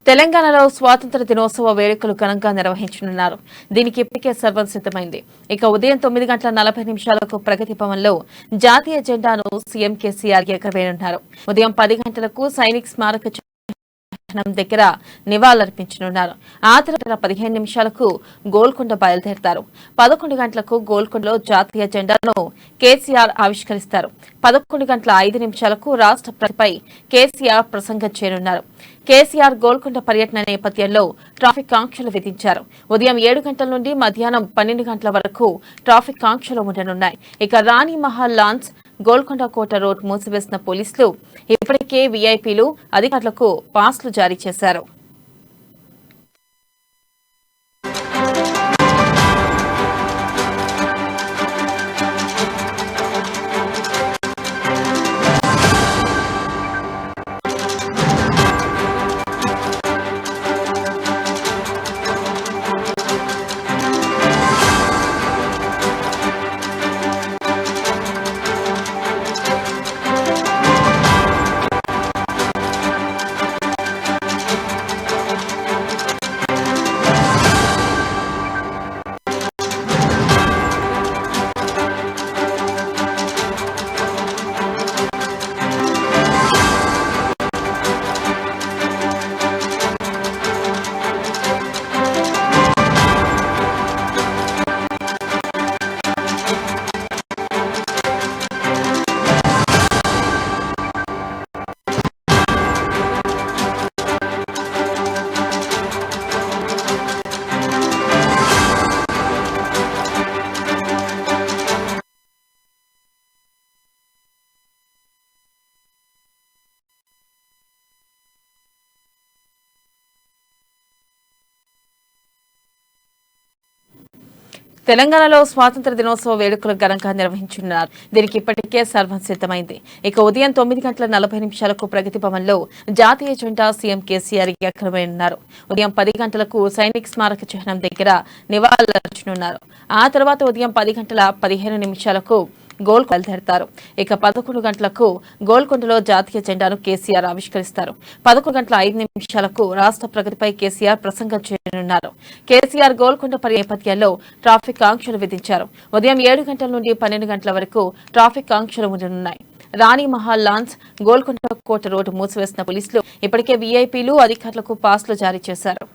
తెలంగాణలో స్వాతంత్ర దినోత్సవ వేడుకలు ఘనంగా నిర్వహించనున్నారు. దీనికి ఇప్పటికే సర్వం సిద్ధమైంది. ఇక ఉదయం 9:40 ప్రగతి భవన్లో జాతీయ జెండాను సీఎం కేసీఆర్ ఎగరవేయనున్నారు. ఉదయం 10 గంటలకు సైనిక్ స్మారక దగ్గర నివాళులర్పించనున్నారు. ఆ తర్వాత 15 నిమిషాలకు గోల్కొండ బయలుదేరతారు. 11 గంటలకు గోల్కొండలో జాతీయ జెండాను కేసీఆర్ ఆవిష్కరిస్తారు. 11:05 రాష్ట్రపతిపై కేసీఆర్ ప్రసంగం చేయనున్నారు. కేసీఆర్ గోల్కొండ పర్యటన నేపథ్యంలో ట్రాఫిక్ ఆంక్షలు విధించారు. ఉదయం 7 గంటల నుండి మధ్యాహ్నం 12 గంటల వరకు ట్రాఫిక్ ఆంక్షలు ఉండనున్నాయి. ఇక రాణి మహల్ లాన్స్ గోల్కొండ కోట రోడ్ మూసివేసిన పోలీసులు ఇప్పటికే వీఐపీలు అధికారులకు పాస్లు జారీ చేశారు. తెలంగాణలో స్వాతంత్ర దినోత్సవ వేడుకలు ఘనంగా నిర్వహించనున్నారు. దీనికి ఇప్పటికే సర్వం సిద్ధమైంది. ఇక ఉదయం 9:40 ప్రగతి భవన్లో జాతీయ జెండా సీఎం కేసీఆర్ ఎగరవేయనున్నారు. ఉదయం 10 గంటలకు సైనిక్ స్మారక చిహ్నం దగ్గర నివాళులర్పించనున్నారు. ఆ తర్వాత ఉదయం 10:15 గోల్కొండ బయలుదేరతారు. ఇక 11 గంటలకు గోల్కొండలో జాతీయ జెండాను కేసీఆర్ ఆవిష్కరిస్తారు. 11:05 రాష్ట్ర ప్రగతిపై కేసీఆర్ ప్రసంగం చేయనున్నారు. కేసీఆర్ గోల్కొండ నేపథ్యంలో ట్రాఫిక్ ఆంక్షలు విధించారు. ఉదయం 7 గంటల నుండి 12 గంటల వరకు ట్రాఫిక్ ఆంక్షలు ఉండనున్నాయి. రాణి మహల్ లాన్స్ గోల్కొండ కోట రోడ్డు మూసివేసిన పోలీసులు ఇప్పటికే వీఐపీలు అధికారులకు పాస్లు జారీ చేశారు.